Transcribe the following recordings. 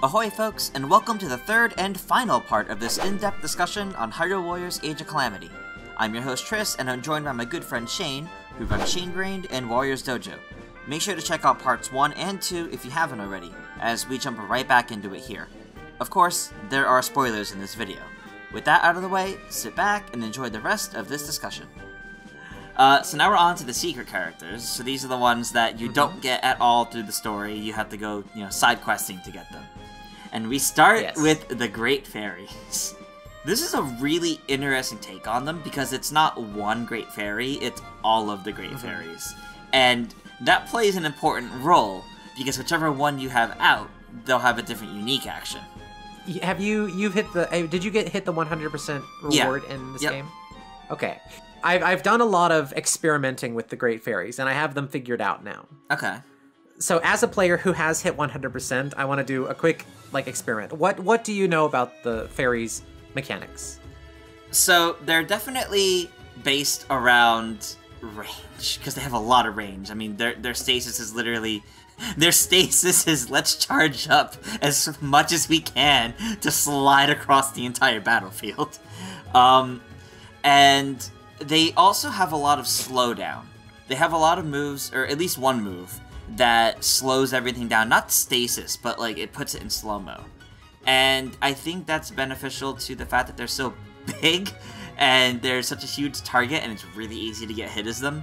Ahoy folks, and welcome to the third and final part of this in-depth discussion on Hyrule Warriors Age of Calamity. I'm your host Tris, and I'm joined by my good friend Shane, who runs ShaneBrained and Warriors Dojo. Make sure to check out parts 1 and 2 if you haven't already, as we jump right back into it here. Of course, there are spoilers in this video. With that out of the way, sit back and enjoy the rest of this discussion. So now we're on to the secret characters. So these are the ones that you don't get at all through the story. You have to go, side questing to get them. And we start with the Great Fairies. This is a really interesting take on them because it's not one Great Fairy, it's all of the Great Fairies. And that plays an important role because whichever one you have out, they'll have a different unique action. Have you've hit the, did you hit the 100% reward in this game? Okay. I've done a lot of experimenting with the Great Fairies, and I have them figured out now. Okay. So as a player who has hit 100%, I want to do a quick, experiment. What do you know about the fairies' mechanics? So they're definitely based around range, because they have a lot of range. I mean, their stasis is literally... Their stasis is, let's charge up as much as we can to slide across the entire battlefield. And they also have a lot of slowdown. They have a lot of moves, or at least one move, that slows everything down. Not stasis, but it puts it in slow-mo. And I think that's beneficial to the fact that they're so big, and they're such a huge target, and it's really easy to get hit as them.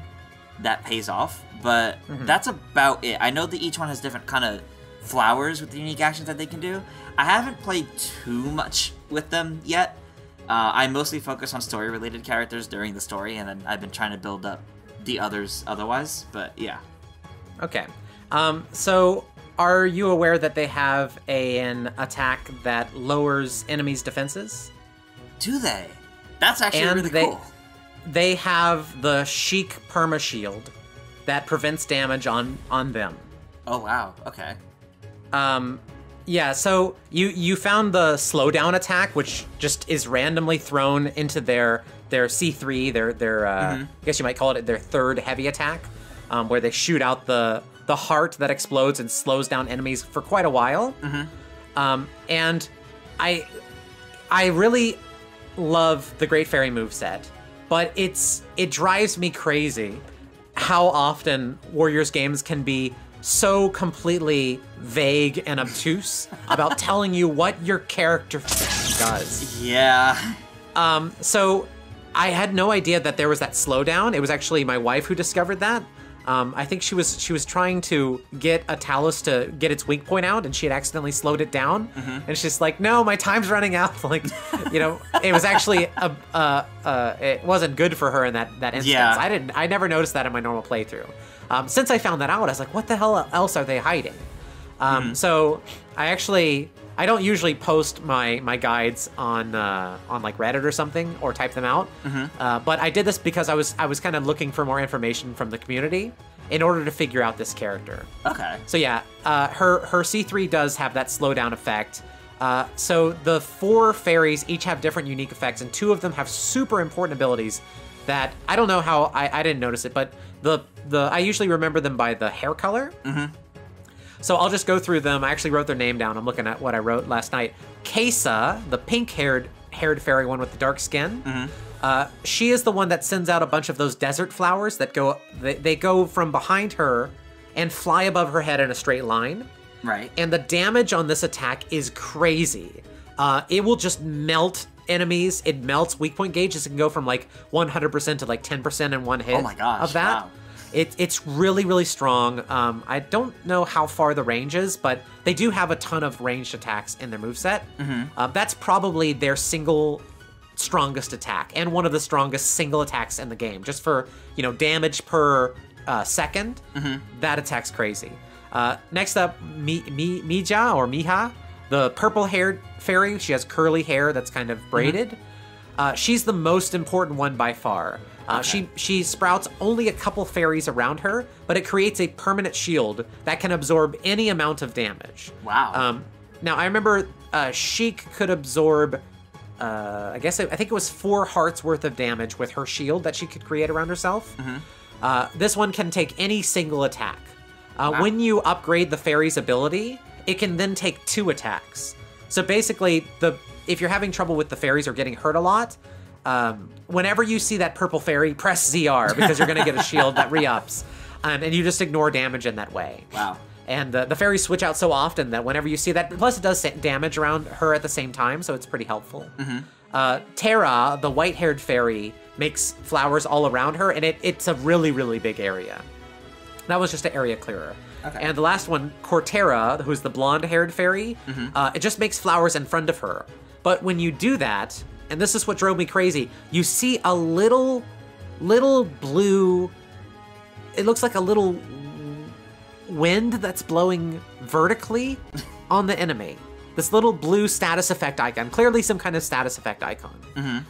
That pays off, but that's about it. I know that each one has different kind of flowers with the unique actions that they can do. I haven't played too much with them yet. I mostly focus on story-related characters during the story, and then I've been trying to build up the others otherwise, but yeah. Okay. So are you aware that they have an attack that lowers enemies' defenses? Do they? That's actually really cool. They have the Chic Perma Shield that prevents damage on them. Oh wow, okay. Yeah, so you found the slowdown attack, which just is randomly thrown into their C3, their I guess you might call it their third heavy attack, where they shoot out the heart that explodes and slows down enemies for quite a while. And I really love the Great Fairy moveset. But it drives me crazy how often Warriors games can be so completely vague and obtuse about telling you what your character does. Yeah. So I had no idea that there was that slowdown. It was actually my wife who discovered that. I think she was trying to get a Talus to get its weak point out, and she had accidentally slowed it down. And she's like, "No, my time's running out." It was actually it wasn't good for her in that instance. Yeah. I never noticed that in my normal playthrough. Since I found that out, I was like, "What the hell else are they hiding?" So I don't usually post my guides on Reddit or something, or type them out. But I did this because I was kind of looking for more information from the community in order to figure out this character. Okay. So yeah, her C3 does have that slowdown effect. So the 4 fairies each have different unique effects, and 2 of them have super important abilities that I don't know how I didn't notice it, but I usually remember them by the hair color. So I'll just go through them. I actually wrote their name down. I'm looking at what I wrote last night. Kesa, the pink-haired fairy one with the dark skin. She is the one that sends out a bunch of those desert flowers that they go from behind her and fly above her head in a straight line. Right. And the damage on this attack is crazy. It will just melt enemies. It melts weak point gauges. It can go from 100% to 10% in one hit. Oh my gosh, of that. wow. It's really, really strong. I don't know how far the range is, but they do have a ton of ranged attacks in their moveset. That's probably their single strongest attack, and one of the strongest single attacks in the game. Just for, damage per second, that attack's crazy. Next up, Mija, or Miha, the purple-haired fairy. She has curly hair that's kind of braided. She's the most important one by far. She sprouts only a couple fairies around her, but it creates a permanent shield that can absorb any amount of damage. Wow. Now, I remember Sheik could absorb, I think it was 4 hearts worth of damage with her shield that she could create around herself. This one can take any single attack. Wow. When you upgrade the fairy's ability, it can then take 2 attacks. So basically, if you're having trouble with the fairies or getting hurt a lot, whenever you see that purple fairy, press ZR because you're going to get a shield that re-ups. And you just ignore damage in that way. Wow. And the fairies switch out so often that whenever you see that, plus it does damage around her at the same time, so it's pretty helpful. Terra, the white-haired fairy, makes flowers all around her, and it's a really, really big area. That was just an area clearer. Okay. And the last one, Cortera, who's the blonde-haired fairy, it just makes flowers in front of her. But when you do that, and this is what drove me crazy, you see a little blue... It looks like a little wind that's blowing vertically on the enemy. This little blue status effect icon, clearly some kind of status effect icon.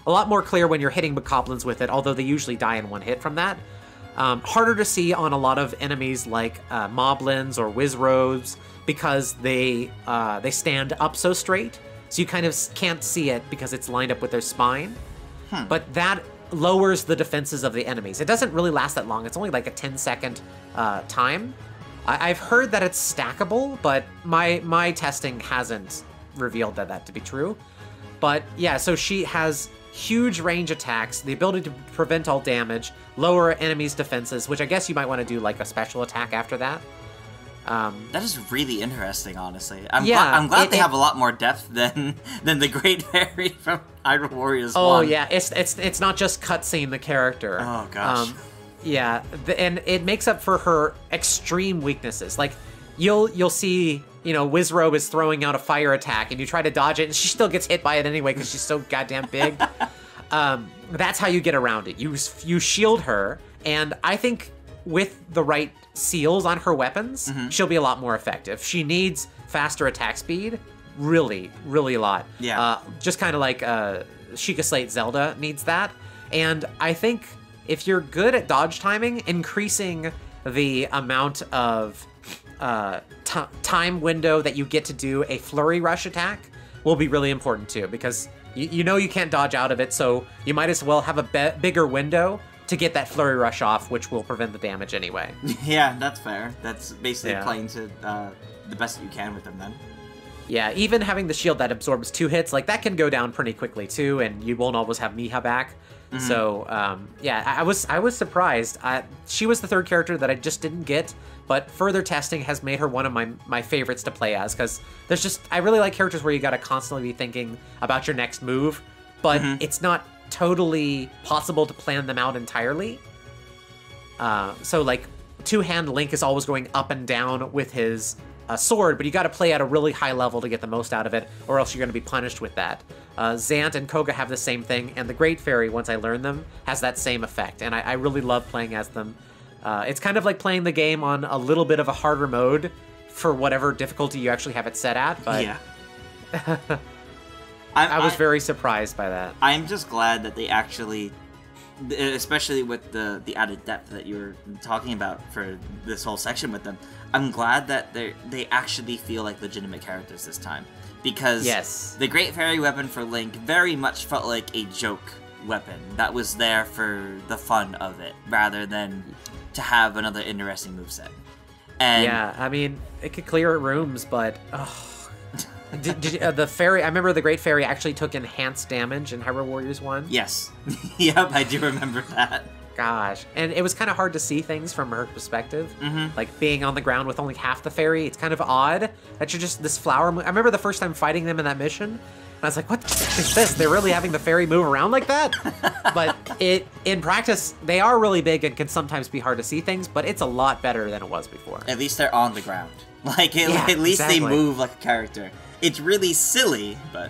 A lot more clear when you're hitting goblins with it, although they usually die in one hit from that. Harder to see on a lot of enemies like moblins or wizrobes because they stand up so straight, so you kind of can't see it because it's lined up with their spine. But that lowers the defenses of the enemies. It doesn't really last that long. It's only like a 10-second time. I've heard that it's stackable, but my testing hasn't revealed that to be true. But yeah, so she has huge range attacks, the ability to prevent all damage, lower enemies' defenses, which I guess you might want to do like a special attack after that. That is really interesting, honestly. I'm glad they have a lot more depth than the Great Fairy from Hyrule Warriors 1. Oh yeah, it's not just cutscene the character. Oh gosh. Yeah, and it makes up for her extreme weaknesses. Like you'll see, Wizrobe is throwing out a fire attack, and you try to dodge it, and she still gets hit by it anyway because she's so goddamn big. That's how you get around it. You shield her, and I think with the right seals on her weapons, she'll be a lot more effective. She needs faster attack speed, really, really a lot. Yeah. Just kind of like Sheikah Slate Zelda needs that. And I think if you're good at dodge timing, increasing the amount of time window that you get to do a flurry rush attack will be really important too, because you know you can't dodge out of it, so you might as well have a bigger window to get that flurry rush off, which will prevent the damage anyway. Yeah, that's fair. That's basically playing to the best that you can with them then. Yeah, even having the shield that absorbs 2 hits, like that can go down pretty quickly too, and you won't always have Miha back. So, yeah, I was surprised. She was the 3rd character that I just didn't get, but further testing has made her one of my favorites to play as, because I really like characters where you gotta constantly be thinking about your next move, but it's not totally possible to plan them out entirely. So, like, 2-hand Link is always going up and down with his sword, but you gotta play at a really high level to get the most out of it, or else you're gonna be punished with that. Zant and Koga have the same thing, and the Great Fairy, once I learn them, has that same effect, and I really love playing as them. It's kind of like playing the game on a little bit of a harder mode for whatever difficulty you actually have it set at, but... Yeah. I was very surprised by that. I'm just glad that they actually, especially with the added depth that you were talking about for this whole section with them, I'm glad that they actually feel like legitimate characters this time. Because the Great Fairy weapon for Link very much felt like a joke weapon that was there for the fun of it, rather than to have another interesting moveset. And yeah, I mean, it could clear rooms, but... the fairy, I remember the Great Fairy actually took enhanced damage in Hyrule Warriors 1. Yes. Yep, I do remember that. Gosh. And it was kind of hard to see things from her perspective. Like, being on the ground with only half the fairy, it's kind of odd that you're just this flower... I remember the first time fighting them in that mission, and I was like, what is this? They're really having the fairy move around like that? But in practice, they are really big and can sometimes be hard to see things, but it's a lot better than it was before. At least they're on the ground. Like, at least they move like a character. It's really silly, but...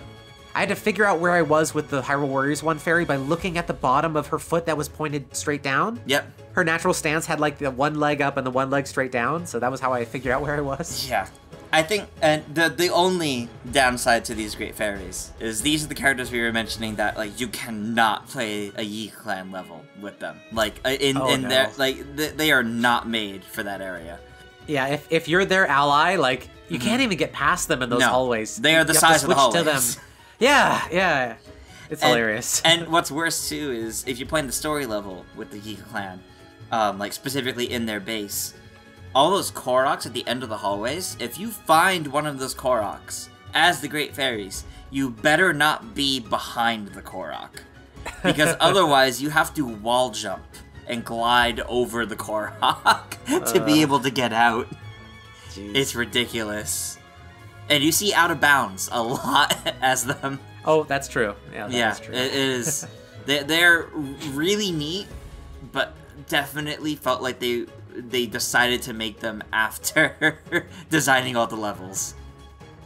I had to figure out where I was with the Hyrule Warriors 1 fairy by looking at the bottom of her foot that was pointed straight down. Yep. Her natural stance had like the one leg up and the one leg straight down, so that was how I figured out where I was. Yeah. I think the only downside to these Great Fairies is these are the characters we were mentioning that, like, you cannot play a Yiga clan level with them. Like, their, like, they are not made for that area. Yeah, if you're their ally, like, you can't even get past them in those hallways. They are the size of the hallways. To them. Yeah. It's hilarious. And what's worse, too, is if you're playing the story level with the Yiga clan, like, specifically in their base, all those Koroks at the end of the hallways, if you find one of those Koroks as the Great Fairies, you better not be behind the Korok. Because otherwise, you have to wall jump and glide over the Korok to be able to get out. Geez. It's ridiculous. And you see Out of Bounds a lot as them. Oh, that's true. Yeah, that's true. It is. They're really neat, but definitely felt like they decided to make them after designing all the levels.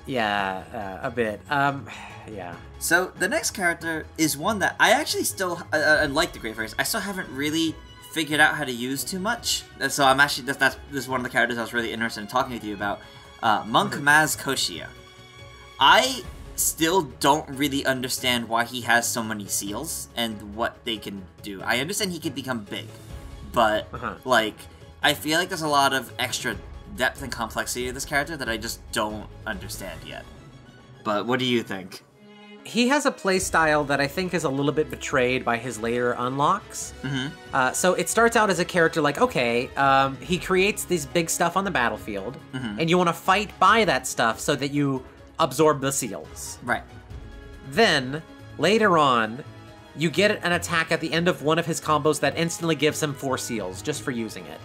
Yeah, a bit. Yeah. So the next character is one that I actually still, unlike the Great Fairies, I still haven't really figured out how to use too much. And so I'm actually, this is one of the characters I was really interested in talking with you about. Monk Maz Koshia. I still don't really understand why he has so many seals and what they can do. I understand he can become big, but like, I feel like there's a lot of extra depth and complexity to this character that I just don't understand yet. But what do you think? He has a playstyle that I think is a little bit betrayed by his later unlocks. So it starts out as a character like, okay, he creates these big stuff on the battlefield, and you want to fight by that stuff so that you absorb the seals. Right. Then, later on, you get an attack at the end of one of his combos that instantly gives him 4 seals just for using it.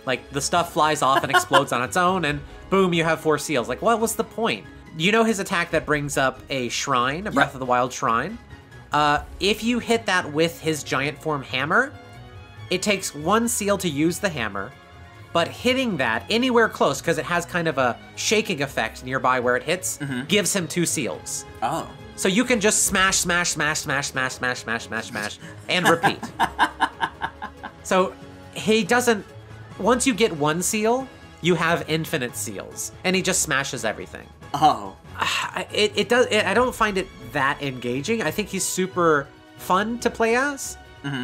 Like, the stuff flies off and explodes on its own, and boom, you have 4 seals. Like, what was the point? You know his attack that brings up a shrine, a Breath of the Wild shrine? If you hit that with his giant form hammer, it takes 1 seal to use the hammer, but hitting that anywhere close, because it has kind of a shaking effect nearby where it hits, gives him 2 seals. Oh. So you can just smash, smash, smash, smash, smash, smash, smash, smash, smash, and repeat. So he doesn't... Once you get 1 seal, you have infinite seals, and he just smashes everything. Oh. I don't find it that engaging. I think he's super fun to play as,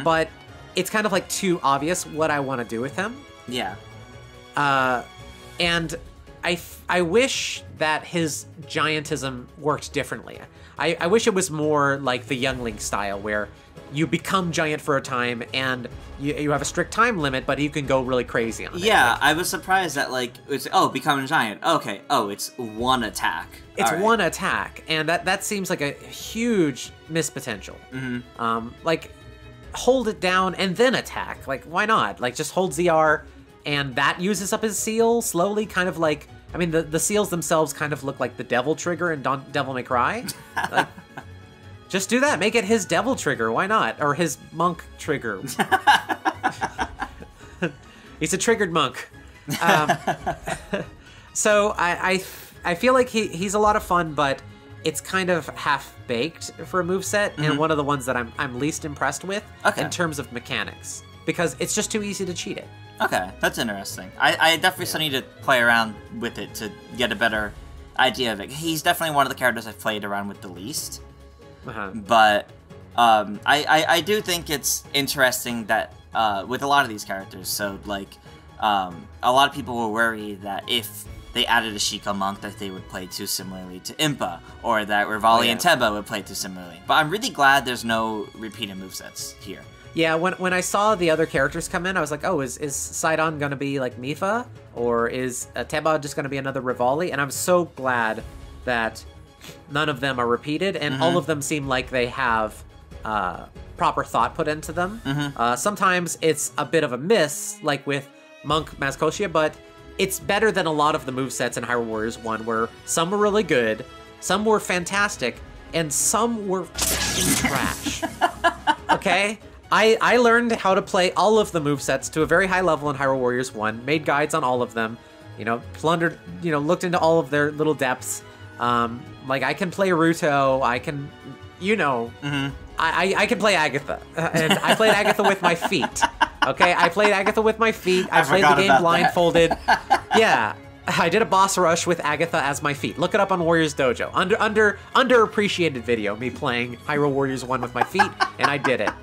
but it's kind of like too obvious what I want to do with him. Yeah. And I wish that his giantism worked differently. I wish it was more like the Youngling style, where you become giant for a time, and you have a strict time limit, but you can go really crazy on it. Yeah, like, I was surprised that, like, it's, oh, become a giant. Okay, oh, it's 1 attack. It's one attack, and that seems like a huge missed potential. Like, hold it down and then attack. Like, why not? Like, just hold ZR, and that uses up his seal slowly, kind of like... I mean, the seals themselves kind of look like the devil trigger in Devil May Cry. Like, just do that. Make it his devil trigger. Why not? Or his monk trigger. He's a triggered monk. So I feel like he's a lot of fun, but it's kind of half-baked for a moveset, and one of the ones that I'm least impressed with in terms of mechanics, because it's just too easy to cheat it. Okay, that's interesting. I definitely still need to play around with it to get a better idea of it. He's definitely one of the characters I've played around with the least. But I do think it's interesting that with a lot of these characters, so like a lot of people were worried that if they added a Sheikah monk that they would play too similarly to Impa, or that Rivali and Teba would play too similarly. But I'm really glad there's no repeated movesets here. Yeah, when I saw the other characters come in, I was like, oh, is Sidon going to be like Mifa? Or is Teba just going to be another Rivali? And I'm so glad that none of them are repeated, and all of them seem like they have proper thought put into them. Sometimes it's a bit of a miss, like with Monk Maz Koshia, but it's better than a lot of the movesets in Hyrule Warriors 1, where some were really good, some were fantastic, and some were trash. Okay? I learned how to play all of the movesets to a very high level in Hyrule Warriors 1, made guides on all of them, plundered, looked into all of their little depths. Like, I can play Ruto, I can, I can play Agatha, and I played Agatha with my feet, okay? I played Agatha with my feet, I played the game blindfolded. Yeah, I did a boss rush with Agatha as my feet. Look it up on Warriors Dojo. Underappreciated video, me playing Hyrule Warriors 1 with my feet, and I did it.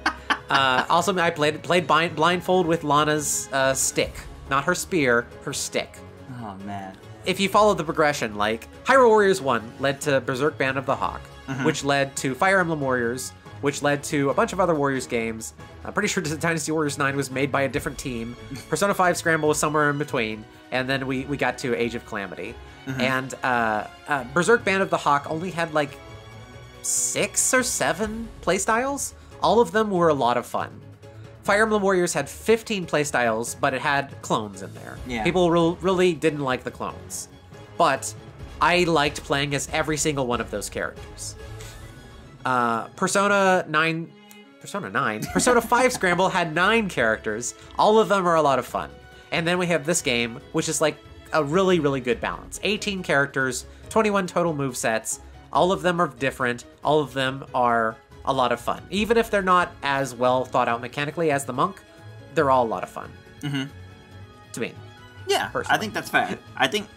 Also, I played blindfold with Lana's stick. Not her spear, her stick. Oh, man. If you follow the progression, like, Hyrule Warriors 1 led to Berserk Band of the Hawk, which led to Fire Emblem Warriors, which led to a bunch of other Warriors games. I'm pretty sure Dynasty Warriors 9 was made by a different team. Persona 5 Scramble was somewhere in between, and then we got to Age of Calamity. And Berserk Band of the Hawk only had like 6 or 7 playstyles. All of them were a lot of fun. Fire Emblem Warriors had 15 playstyles, but it had clones in there. Yeah. People really didn't like the clones. But I liked playing as every single one of those characters. Persona 5 Scramble had 9 characters. All of them are a lot of fun. And then we have this game, which is like a really good balance. 18 characters, 21 total movesets. All of them are different. All of them are a lot of fun. Even if they're not as well thought out mechanically as the Monk, they're all a lot of fun. To me. Yeah, personally. I think that's fair. I think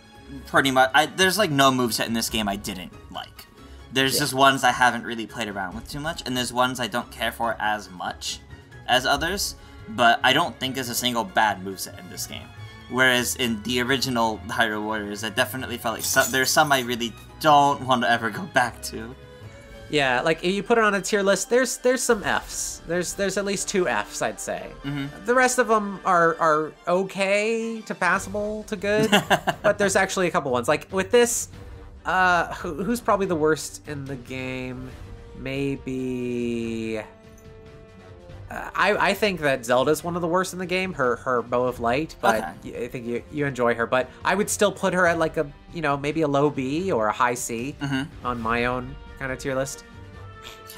pretty much, there's like no moveset in this game I didn't like. There's just ones I haven't really played around with too much, and there's ones I don't care for as much as others, but I don't think there's a single bad moveset in this game. Whereas in the original Hyrule Warriors, I definitely felt like there's some I really don't want to ever go back to. Yeah, like if you put it on a tier list, there's some Fs. There's at least 2 Fs, I'd say. The rest of them are okay to passable to good, but there's actually a couple ones. Like with this, who's probably the worst in the game? Maybe... I think that Zelda's one of the worst in the game, her Bow of Light, but I think you enjoy her. But I would still put her at like a, maybe a low B or a high C on my own kind of tier list.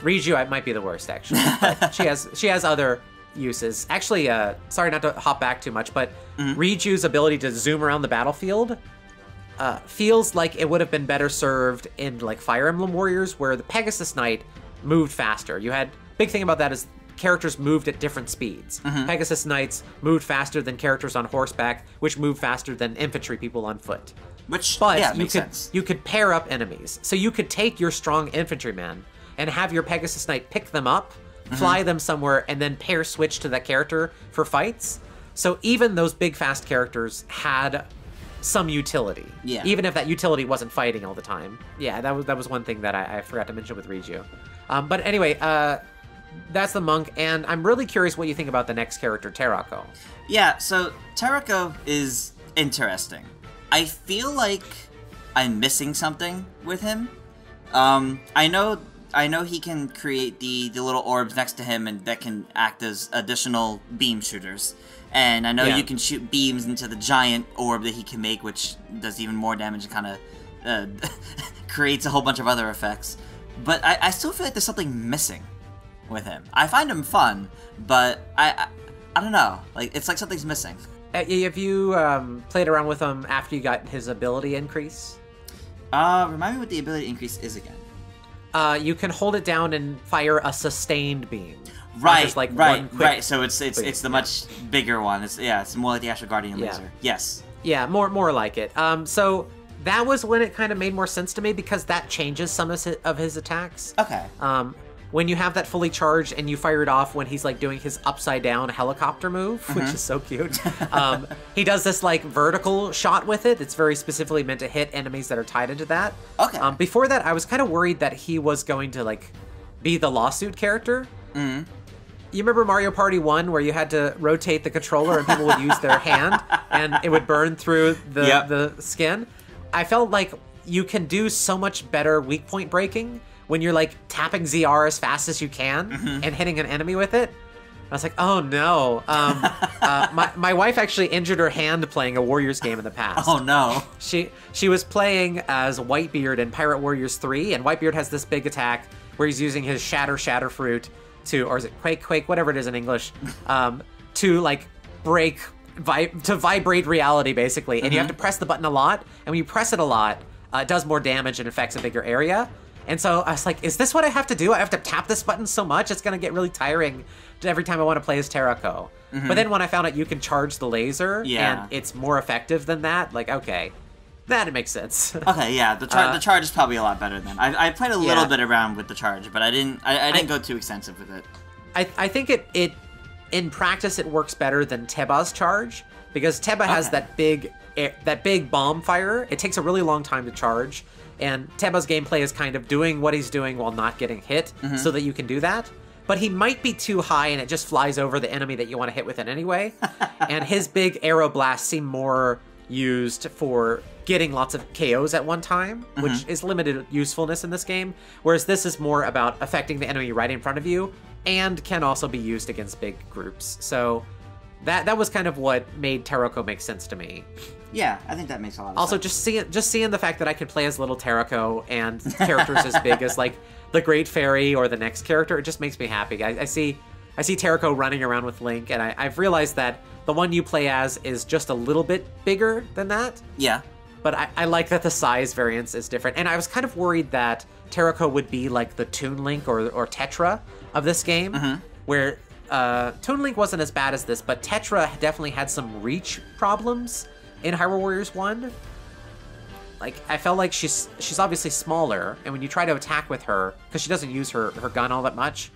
Riju might be the worst, actually. But she has other uses. Actually, sorry not to hop back too much, but Riju's ability to zoom around the battlefield feels like it would have been better served in like Fire Emblem Warriors, where the Pegasus Knight moved faster. Big thing about that is characters moved at different speeds. Pegasus Knights moved faster than characters on horseback, which moved faster than infantry people on foot. Makes sense. You could pair up enemies. So you could take your strong infantryman and have your Pegasus Knight pick them up, fly them somewhere, and then pair switch to that character for fights. So even those big fast characters had some utility. Yeah. Even if that utility wasn't fighting all the time. Yeah, that was one thing that I forgot to mention with Riju. But anyway, that's the Monk, and I'm really curious what you think about the next character, Terako. Yeah, so Terako is interesting. I feel like I'm missing something with him. I know he can create the little orbs next to him, and that can act as additional beam shooters. And I know you can shoot beams into the giant orb that he can make, which does even more damage and kind of creates a whole bunch of other effects. But I still feel like there's something missing with him. I find him fun, but I don't know. Like, it's like something's missing. Have you played around with him after you got his ability increase? Remind me what the ability increase is again. You can hold it down and fire a sustained beam. Right, right. So it's the much bigger one. It's more like the Astral Guardian laser. Yes. Yeah, more like it. So that was when it kind of made more sense to me, because that changes some of his attacks. Okay. When you have that fully charged and you fire it off when he's like doing his upside down helicopter move, which is so cute. He does this like vertical shot with it. It's very specifically meant to hit enemies that are tied into that. Okay. Before that, I was kind of worried that he was going to like be the lawsuit character. You remember Mario Party 1 where you had to rotate the controller and people would use their hand and it would burn through the skin? I felt like you can do so much better weak point breaking when you're like tapping ZR as fast as you can and hitting an enemy with it. I was like, oh no. My wife actually injured her hand playing a Warriors game in the past. Oh no. She was playing as Whitebeard in Pirate Warriors 3, and Whitebeard has this big attack where he's using his Shatter Fruit to, or is it Quake, whatever it is in English, to like vibrate reality basically. And you have to press the button a lot, and when you press it a lot, it does more damage and affects a bigger area. And so I was like, is this what I have to do? I have to tap this button so much? It's going to get really tiring every time I want to play as Terako. But then when I found out you can charge the laser, and it's more effective than that, like, okay, that makes sense. Okay, yeah, the charge is probably a lot better then. I played a little bit around with the charge, but I didn't go too extensive with it. I think it in practice it works better than Teba's charge, because Teba has that big that big bomb fire, it takes a really long time to charge. And Temba's gameplay is kind of doing what he's doing while not getting hit so that you can do that. But he might be too high and it just flies over the enemy that you want to hit with it anyway. And his big arrow blasts seem more used for getting lots of KOs at one time, which is limited usefulness in this game. Whereas this is more about affecting the enemy right in front of you and can also be used against big groups. So that was kind of what made Terako make sense to me. Yeah, I think that makes a lot of also, sense. just seeing the fact that I could play as little Terako and characters as big as like the Great Fairy or the next character, it just makes me happy. I see Terako running around with Link, and I've realized that the one you play as is just a little bit bigger than that. Yeah. But I like that the size variance is different, and I was kind of worried that Terako would be like the Toon Link or Tetra of this game, where Toon Link wasn't as bad as this, but Tetra definitely had some reach problems in Hyrule Warriors 1. Like, I felt like she's obviously smaller, and when you try to attack with her, because she doesn't use her gun all that much,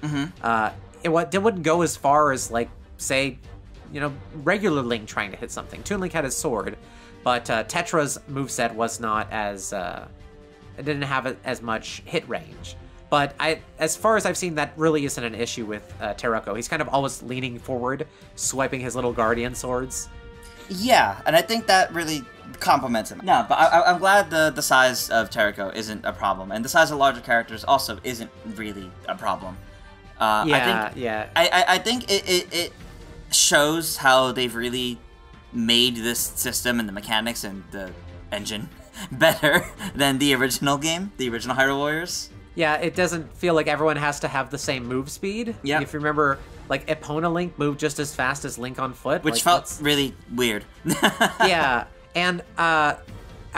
it wouldn't go as far as, like, say, you know, regular Link trying to hit something. Toon Link had his sword, but Tetra's moveset was not as, it didn't have as much hit range. But as far as I've seen, that really isn't an issue with Terako. He's kind of always leaning forward, swiping his little guardian swords. Yeah, and I think that really complements him. No, but I'm glad the size of Terako isn't a problem, and the size of larger characters also isn't really a problem. I think it shows how they've really made this system and the mechanics and the engine better than the original game, the original Hyrule Warriors. Yeah, it doesn't feel like everyone has to have the same move speed. Yeah. If you remember, like, Epona Link moved just as fast as Link on foot. Which felt really weird. Yeah, and I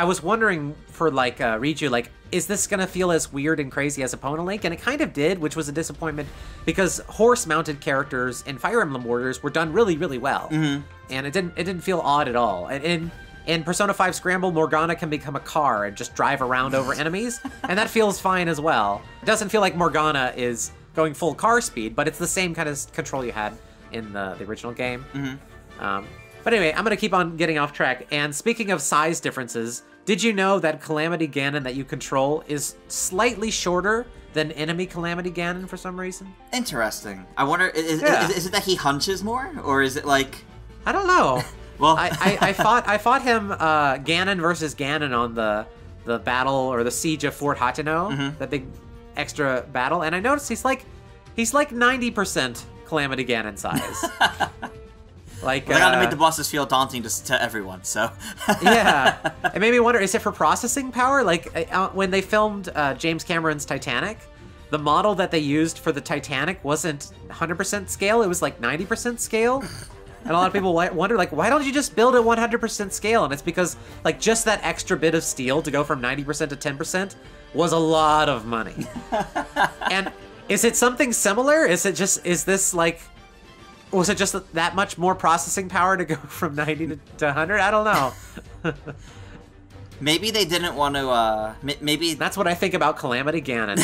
was wondering for, like, Riju, like, is this going to feel as weird and crazy as Epona Link? And it kind of did, which was a disappointment, because horse-mounted characters in Fire Emblem Warriors were done really, really well. And it didn't feel odd at all. And in Persona 5 Scramble, Morgana can become a car and just drive around over enemies, and that feels fine as well. It doesn't feel like Morgana is going full car speed, but it's the same kind of control you had in the original game. But anyway, I'm going to keep on getting off track. And speaking of size differences, did you know that Calamity Ganon that you control is slightly shorter than enemy Calamity Ganon for some reason? Interesting. I wonder, is it that he hunches more, or is it like... I don't know. Well, I fought him Ganon versus Ganon on the battle or the siege of Fort Hateno, the big extra battle, and I noticed he's like 90% Calamity Ganon size. Like, well, they gotta make the bosses feel daunting to everyone, so... Yeah. It made me wonder, is it for processing power? Like, when they filmed James Cameron's Titanic, the model that they used for the Titanic wasn't 100% scale, it was like 90% scale. And a lot of people wonder, like, why don't you just build at 100% scale? And it's because, like, just that extra bit of steel to go from 90% to 10% was a lot of money. And is it something similar? Was it just that much more processing power to go from 90 to 100? I don't know. Maybe they didn't want to, maybe... That's what I think about Calamity Ganon.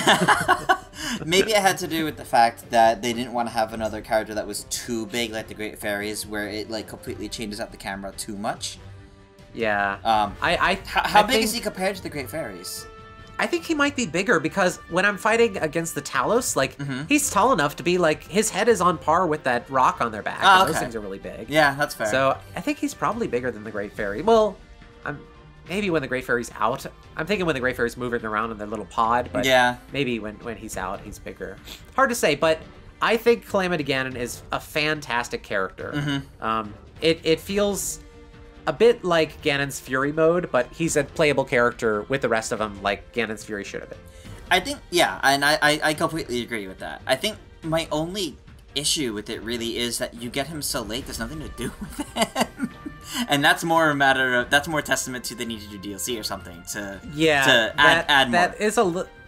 Maybe it had to do with the fact that they didn't want to have another character that was too big, like the Great Fairies, where it, like, completely changes out the camera too much. Yeah. How big is he compared to the Great Fairies? I think he might be bigger, because when I'm fighting against the Talos, like, he's tall enough to be, like, his head is on par with that rock on their back. Oh, okay. Those things are really big. Yeah, that's fair. So, I think he's probably bigger than the Great Fairy. Well, maybe when the Great Fairy's out. I'm thinking when the Great Fairy's moving around in their little pod, but yeah, maybe when he's out, he's bigger. Hard to say, but I think Calamity Ganon is a fantastic character. It feels a bit like Ganon's Fury mode, but he's a playable character with the rest of them like Ganon's Fury should have been. I think, yeah, and I completely agree with that. I think my only issue with it really is that you get him so late, there's nothing to do with him. And that's more a matter of, that's more testament to they need to do DLC or something to add more. That is a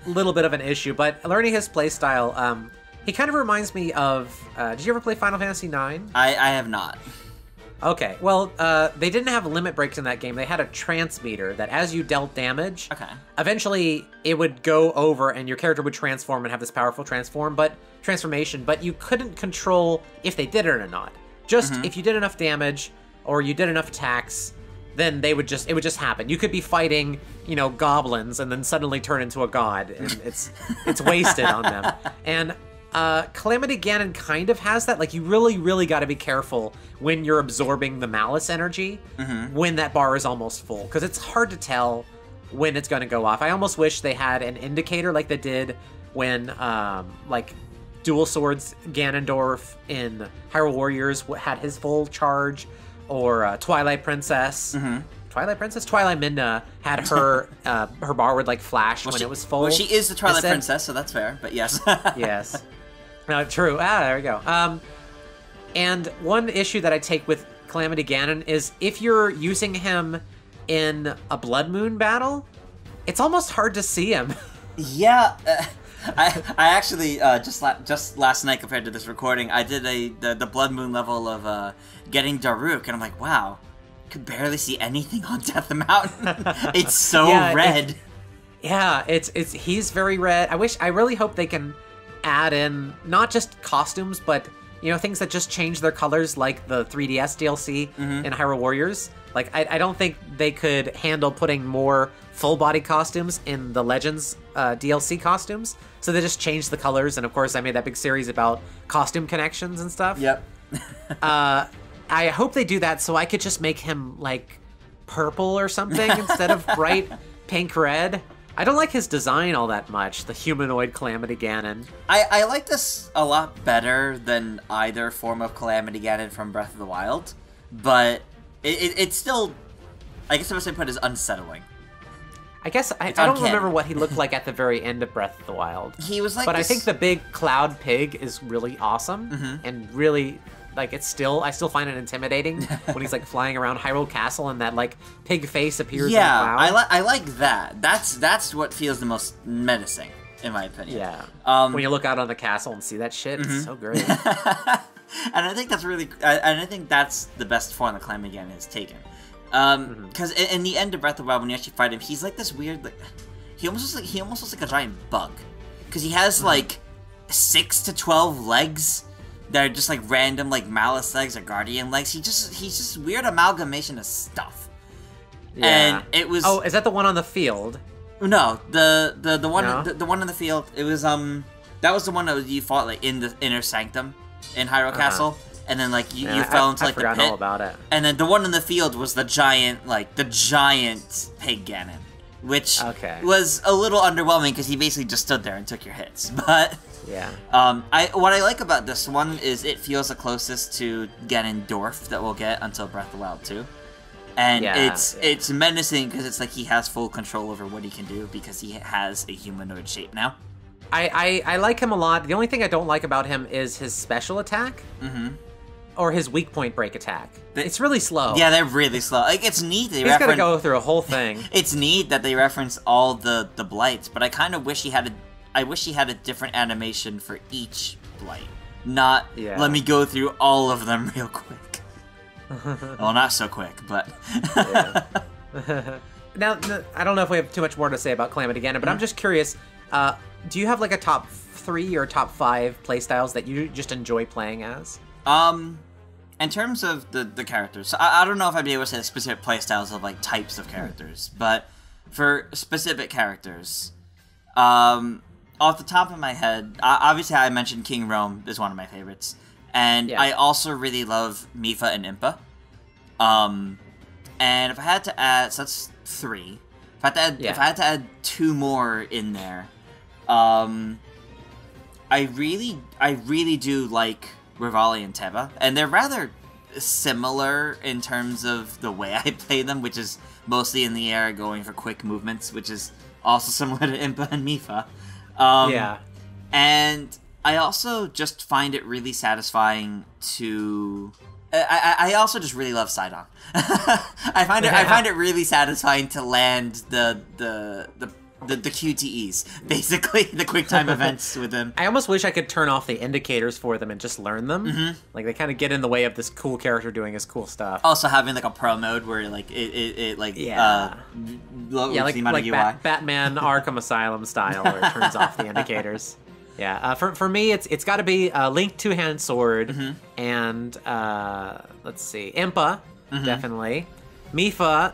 little bit of an issue, but learning his playstyle, he kind of reminds me of, did you ever play Final Fantasy IX? I have not. Okay, well, they didn't have limit breaks in that game. They had a transmeter that as you dealt damage, eventually it would go over and your character would transform and have this powerful transformation, but you couldn't control if they did it or not. Just if you did enough damage or you did enough attacks, then it would just happen. You could be fighting, goblins and then suddenly turn into a god, and it's wasted on them. And Calamity Ganon kind of has that. Like, you really, really got to be careful when you're absorbing the malice energy when that bar is almost full, because it's hard to tell when it's going to go off. I almost wish they had an indicator like they did when, like, Dual Swords Ganondorf in Hyrule Warriors had his full charge, or Twilight Princess. Twilight Midna had her her bar would, like, flash when it was full. Well, she is the Twilight Princess, so that's fair, but yes. Yes. No, true. There we go. And one issue that I take with Calamity Ganon is if you're using him in a Blood Moon battle, it's almost hard to see him. Yeah, I actually just last night compared to this recording, I did the Blood Moon level of getting Daruk, and I'm like, wow, could barely see anything on Death Mountain. It's so red. He's very red. I really hope they can add in not just costumes, but things that just change their colors, like the 3DS DLC in Hyrule Warriors. Like, I don't think they could handle putting more full-body costumes in the Legends DLC costumes, so they just changed the colors, and of course I made that big series about costume connections and stuff. Yep. I hope they do that so I could just make him, like, purple or something instead of bright pink-red. I don't like his design all that much, the humanoid Calamity Ganon. I like this a lot better than either form of Calamity Ganon from Breath of the Wild, but it's still, I guess the best way to put it is unsettling. I guess I don't remember what he looked like at the very end of Breath of the Wild. He was like, but I think the big cloud pig is really awesome and really, like, I still find it intimidating when he's, like, flying around Hyrule Castle and that, like, pig face appears in the cloud. Yeah, I like that. That's what feels the most menacing, in my opinion. Yeah. When you look out on the castle and see that shit, it's so great. And I think that's really, and I think that's the best form that Calamity Ganon has taken. Because in the end of Breath of the Wild, when you actually fight him, he's like this weird, like, he almost looks like a giant bug. Because he has, like, 6 to 12 legs that are just, like, random, like, malice legs or guardian legs. He's just weird amalgamation of stuff. Yeah. And it was... Oh, is that the one on the field? No, the one the one in the field, it was, that was the one that you fought, like, in the Inner Sanctum in Hyrule Castle. And then, like, you fell into, like, the pit. I forgot all about it. And then the one in the field was the giant, like, pig Ganon. Which was a little underwhelming because he basically just stood there and took your hits. But yeah, what I like about this one is it feels the closest to Ganondorf that we'll get until Breath of the Wild 2. And it's menacing because it's like he has full control over what he can do because he has a humanoid shape now. I like him a lot. The only thing I don't like about him is his special attack. Or his weak point break attack. It's really slow. Yeah, they're really slow. Like, it's neat. He's gotta go through a whole thing. It's neat that they reference all the blights, but I kind of wish he had a different animation for each blight. Not let me go through all of them real quick. Well, not so quick, but Now, I don't know if we have too much more to say about Calamity Ganon, but I'm just curious. Do you have, like, a top 3 or top 5 playstyles that you just enjoy playing as? In terms of the characters, so I don't know if I'd be able to say specific playstyles of, like, types of characters, but for specific characters, off the top of my head, obviously I mentioned King Rome is one of my favorites, and I also really love Mipha and Impa. And if I had to add, so that's 3. If I had to add 2 more in there, I really do like Rivali and Teba, and they're rather similar in terms of the way I play them, which is mostly in the air, going for quick movements, which is also similar to Impa and Mipha. And I also just find it really satisfying to... I also just really love Sidon. I find it really satisfying to land the QTEs, basically, the quick time events with them. I almost wish I could turn off the indicators for them and just learn them. Like, they kind of get in the way of this cool character doing his cool stuff. Also having, like, a pro mode where, like, it like Batman Arkham Asylum style, where it turns off the indicators. Yeah, for me, it's got to be Link Two-Hand Sword and, let's see, Impa, definitely. Mifa,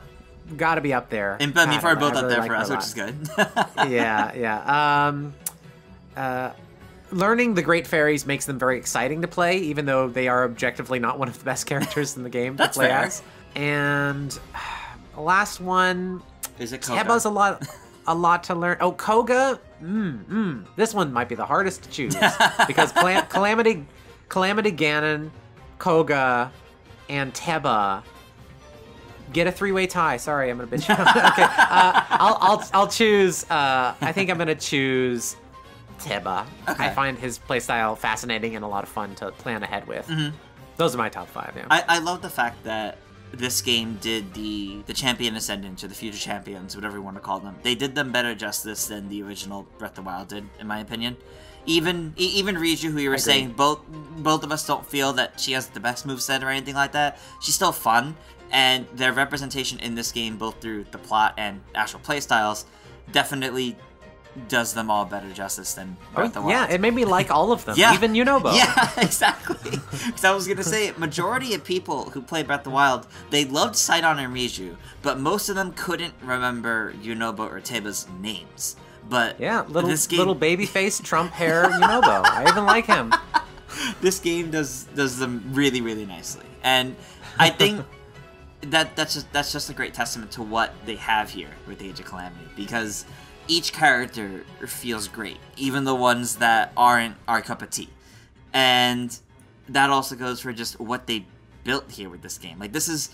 gotta be up there. And Mifa are both up there for us, which is good. Yeah. Learning the Great Fairies makes them very exciting to play, even though they are objectively not one of the best characters in the game to play as. And the last one, is it Koga? Teba's a lot to learn. Oh, Koga. This one might be the hardest to choose because Calamity, Ganon, Koga, and Teba get a three-way tie. Sorry, I'm gonna bitch. Okay, I'll choose. I think I'm gonna choose Teba. Okay. I find his playstyle fascinating and a lot of fun to plan ahead with. Those are my top 5. Yeah. I love the fact that this game did the champion ascendants or the future champions, whatever you want to call them. They did them better justice than the original Breath of the Wild did, in my opinion. Even Riju, who you were saying, both of us don't feel that she has the best moveset or anything like that. She's still fun, and their representation in this game, both through the plot and actual playstyles, definitely does them all better justice than Breath of the Wild. Yeah, it made me like all of them, even Yunobo. Yeah, exactly. Because I was going to say, majority of people who play Breath of the Wild, they loved Sidon and Riju, but most of them couldn't remember Yunobo or Teba's names. But yeah, this game... little baby face Trump hair Yunobo. I even like him. This game does them really, really nicely. And I think that's just a great testament to what they have here with Age of Calamity, because each character feels great, even the ones that aren't our cup of tea. And that also goes for just what they built here with this game. Like, this is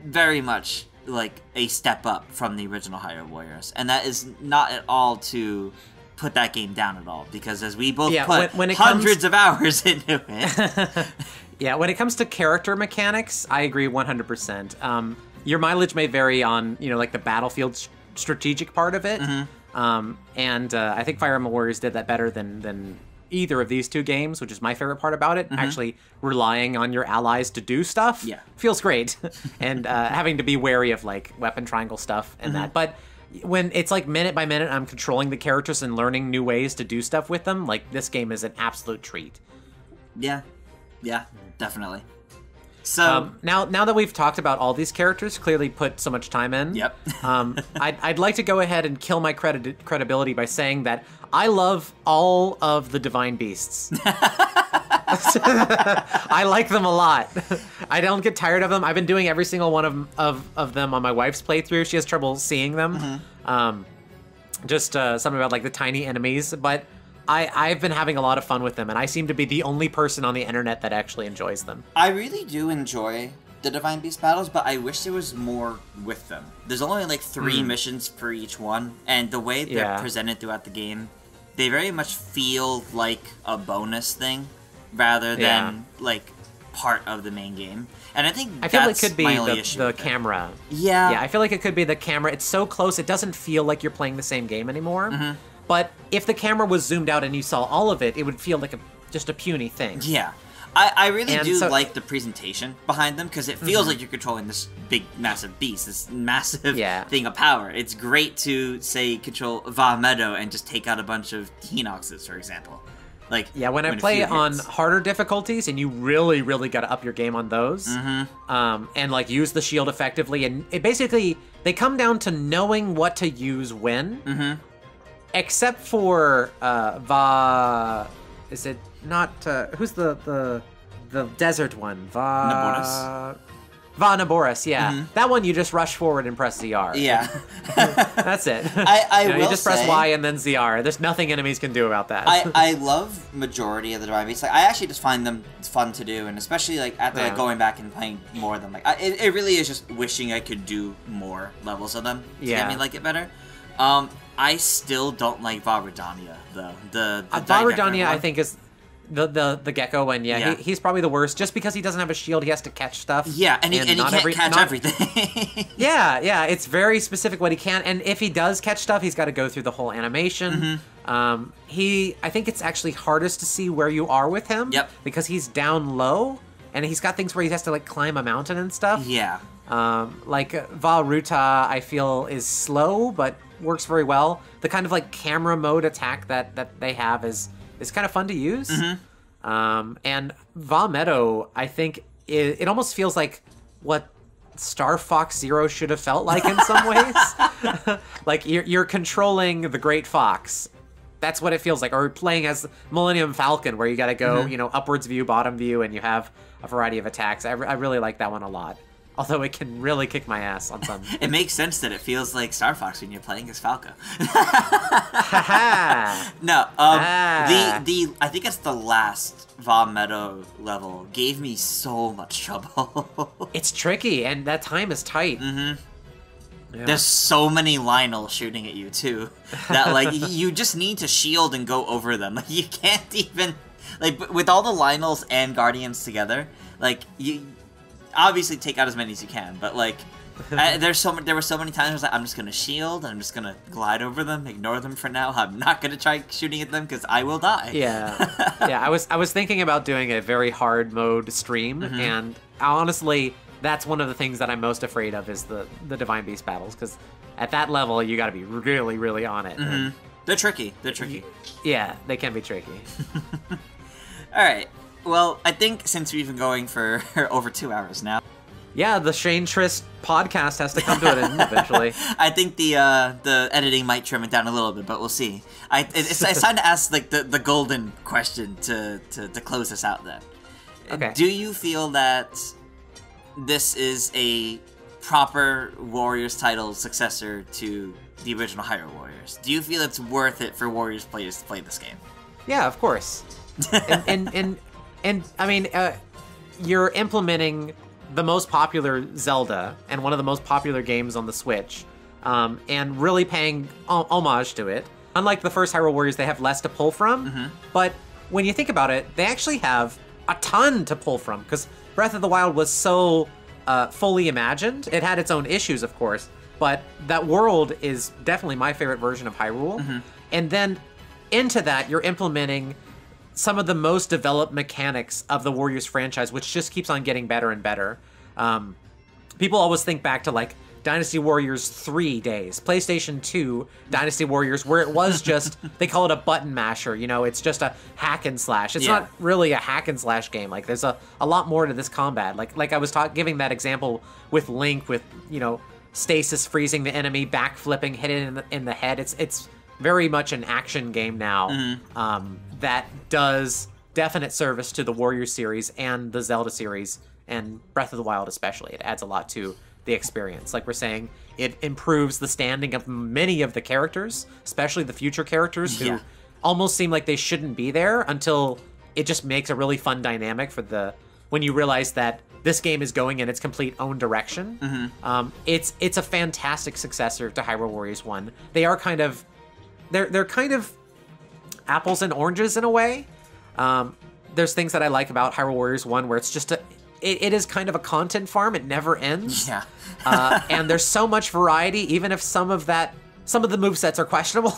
very much like a step up from the original Hyrule Warriors, and that is not at all to put that game down at all, because as we both put when hundreds of hours into it. Yeah, when it comes to character mechanics, I agree 100%. Your mileage may vary on, like the battlefield strategic part of it, and I think Fire Emblem Warriors did that better than either of these two games, which is my favorite part about it. Actually relying on your allies to do stuff feels great, and having to be wary of like weapon triangle stuff and that. But when it's like minute by minute I'm controlling the characters and learning new ways to do stuff with them, like this game is an absolute treat. Yeah, definitely. So now that we've talked about all these characters, clearly put so much time in. Yep. I'd like to go ahead and kill my credibility by saying that I love all of the divine beasts. I like them a lot. I don't get tired of them. I've been doing every single one of them on my wife's playthrough. She has trouble seeing them. Just something about like the tiny enemies, but I've been having a lot of fun with them, and I seem to be the only person on the internet that actually enjoys them. I really do enjoy the Divine Beast battles, but I wish there was more with them. There's only like 3 missions for each one, and the way they're presented throughout the game, they very much feel like a bonus thing rather than like part of the main game. And I think I feel like it could be the camera. Yeah, I feel like it could be the camera. It's so close, it doesn't feel like you're playing the same game anymore. But if the camera was zoomed out and you saw all of it, it would feel like just a puny thing. Yeah. I really do like the presentation behind them, because it feels like you're controlling this big, massive beast, this massive thing of power. It's great to, say, control Va Meadow and just take out a bunch of Hinoxes, for example. Like, when I play on harder difficulties, and you really, really got to up your game on those, and like use the shield effectively, and it basically, they come down to knowing what to use when. Except for is it not who's the desert one? Naboris. Naboris, that one you just rush forward and press ZR. That's it. You just press Y and then ZR. There's nothing enemies can do about that. I love majority of the Divine Beasts. Like, I actually just find them fun to do, and especially like after like going back and playing more of them. Like it really is just wishing I could do more levels of them to get me like it better. I still don't like Varadania, though. The Varadania, I think, is the gecko one. He's probably the worst, just because he doesn't have a shield. He has to catch stuff. And he can't catch everything. It's very specific what he can. And if he does catch stuff, he's got to go through the whole animation. I think it's actually hardest to see where you are with him. Because he's down low, and he's got things where he has to like climb a mountain and stuff. Like Varuta, I feel is slow, but works very well. The kind of like camera mode attack that they have is kind of fun to use. And Va Meadow, I think it almost feels like what Star Fox Zero should have felt like in some ways. Like you're controlling the Great Fox. That's what it feels like. Or playing as Millennium Falcon, where you got to go, you know, upwards view, bottom view, and you have a variety of attacks. I really like that one a lot. Although it can really kick my ass on some. It makes sense that it feels like Star Fox when you're playing as Falco. No, I think it's the last Vom Meadow level gave me so much trouble. It's tricky, and that time is tight. Yeah. There's so many Lionels shooting at you too that like you just need to shield and go over them. Like you can't even like with all the Lionels and Guardians together. Like you obviously take out as many as you can, but like there were so many times I was like, I'm just gonna shield and I'm just gonna glide over them, ignore them for now. I'm not gonna try shooting at them because I will die. Yeah, yeah. I was thinking about doing a very hard mode stream, and honestly, that's one of the things that I'm most afraid of is the Divine Beast battles, because at that level you got to be really, really on it. They're tricky. They're tricky. Yeah, they can be tricky. All right. Well, I think since we've been going for over 2 hours now. Yeah, the Shane Trist podcast has to come to an end eventually. I think the editing might trim it down a little bit, but we'll see. It's time to ask like the golden question to close this out. Then, okay. Do you feel that this is a proper Warriors title successor to the original Hyrule Warriors? Do you feel it's worth it for Warriors players to play this game? Yeah, of course. and I mean, you're implementing the most popular Zelda and one of the most popular games on the Switch, and really paying homage to it. Unlike the first Hyrule Warriors, they have less to pull from, but when you think about it, they actually have a ton to pull from, because Breath of the Wild was so fully imagined. It had its own issues, of course, but that world is definitely my favorite version of Hyrule. And then into that, you're implementing some of the most developed mechanics of the Warriors franchise, which just keeps on getting better and better. People always think back to like Dynasty Warriors 3 days, PlayStation 2 Dynasty Warriors, where it was just, they call it a button masher, you know, it's just a hack and slash. It's not really a hack and slash game. Like there's a lot more to this combat. Like I was giving that example with Link, with, you know, stasis freezing the enemy, backflipping, hitting in the head. It's very much an action game now, that does definite service to the Warriors series and the Zelda series, and Breath of the Wild especially. It adds a lot to the experience. Like we're saying, it improves the standing of many of the characters, especially the future characters who almost seem like they shouldn't be there, until it just makes a really fun dynamic for when you realize that this game is going in its complete own direction. It's a fantastic successor to Hyrule Warriors 1. They are kind of, they're kind of apples and oranges in a way. There's things that I like about Hyrule Warriors 1 where it's just it is kind of a content farm. It never ends. Yeah. And there's so much variety, even if some of the movesets are questionable.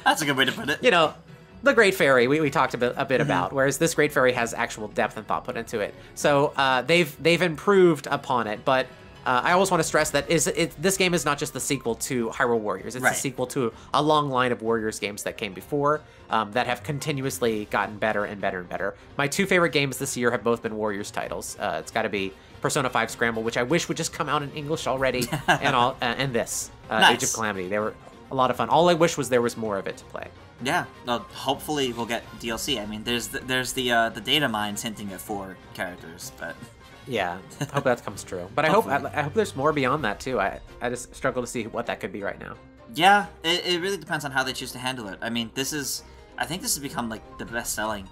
That's a good way to put it. You know, the Great Fairy we talked a bit about, whereas this Great Fairy has actual depth and thought put into it. So they've improved upon it, but I always want to stress that this game is not just the sequel to Hyrule Warriors. It's the sequel to a long line of Warriors games that came before, that have continuously gotten better and better and better. My 2 favorite games this year have both been Warriors titles. It's got to be Persona 5 Scramble, which I wish would just come out in English already, and this, Age of Calamity. They were a lot of fun. All I wish was there was more of it to play. Yeah, well, hopefully we'll get DLC. I mean, there's the data mines hinting at 4 characters, but... Yeah, I hope that comes true. But I hope there's more beyond that too. I just struggle to see what that could be right now. Yeah, it really depends on how they choose to handle it. I mean, I think this has become like the best-selling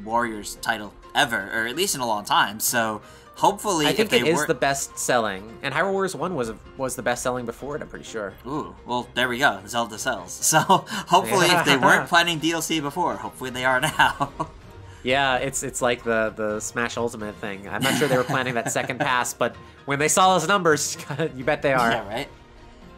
Warriors title ever, or at least in a long time. So hopefully, I think it is the best-selling, and Hyrule Warriors 1 was the best-selling before it. I'm pretty sure. Ooh, well, there we go. Zelda sells. So hopefully, if they weren't planning DLC before, hopefully they are now. Yeah, it's like the Smash Ultimate thing. I'm not sure they were planning that second pass, but when they saw those numbers, you bet they are. Yeah, right?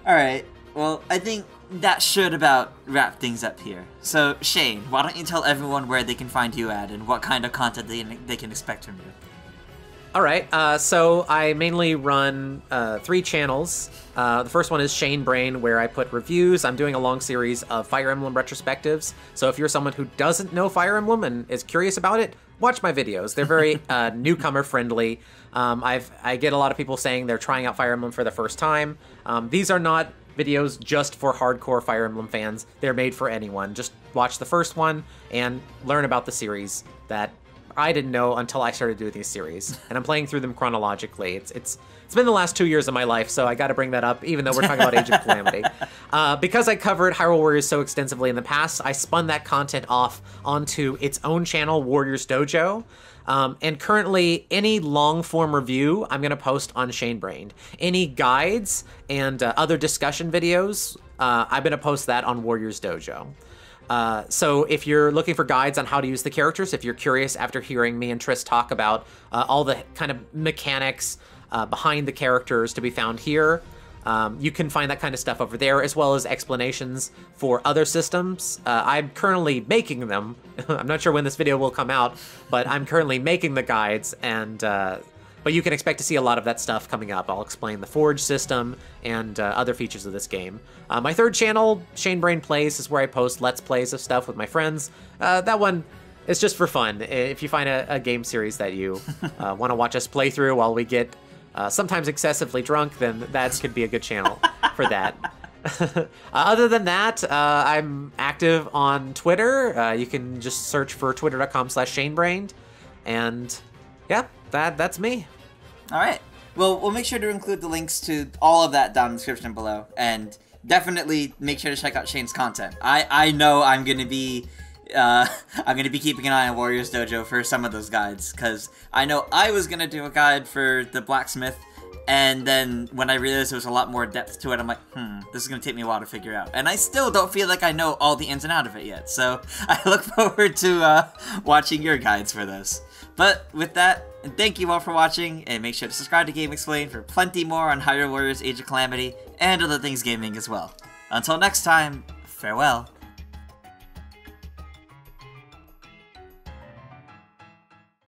Alright, well, I think that should about wrap things up here. So, Shane, why don't you tell everyone where they can find you at and what kind of content they can expect from you? All right, so I mainly run 3 channels. The first one is ShaneBrained, where I put reviews. I'm doing a long series of Fire Emblem retrospectives, so if you're someone who doesn't know Fire Emblem and is curious about it, watch my videos. They're very newcomer-friendly. I get a lot of people saying they're trying out Fire Emblem for the first time. These are not videos just for hardcore Fire Emblem fans. They're made for anyone. Just watch the first one and learn about the series that I didn't know until I started doing these series, and I'm playing through them chronologically. It's been the last 2 years of my life, so I got to bring that up, even though we're talking about Age of Calamity. Because I covered Hyrule Warriors so extensively in the past, I spun that content off onto its own channel, Warriors Dojo. And currently, any long-form review I'm going to post on ShaneBrained. Any guides and other discussion videos, I'm going to post that on Warriors Dojo. So if you're looking for guides on how to use the characters, if you're curious after hearing me and Triss talk about all the kind of mechanics behind the characters to be found here, you can find that kind of stuff over there, as well as explanations for other systems. I'm currently making them. I'm not sure when this video will come out, but I'm currently making the guides, and but you can expect to see a lot of that stuff coming up. I'll explain the Forge system and other features of this game. My third channel, ShaneBrained Plays, is where I post Let's Plays of stuff with my friends. That one is just for fun. If you find a game series that you want to watch us play through while we get sometimes excessively drunk, then that could be a good channel for that. Other than that, I'm active on Twitter. You can just search for twitter.com/ShaneBrained. And yeah, that's me. All right. Well, we'll make sure to include the links to all of that down in the description below, and definitely make sure to check out Shane's content. I know I'm gonna be keeping an eye on Warriors Dojo for some of those guides, because I know I was gonna do a guide for the blacksmith, and then when I realized there was a lot more depth to it, I'm like, this is gonna take me a while to figure out. And I still don't feel like I know all the ins and outs of it yet, so I look forward to watching your guides for this. But with that, thank you all for watching, and make sure to subscribe to Game Explained for plenty more on Hyrule Warriors Age of Calamity, and other things gaming as well. Until next time, farewell.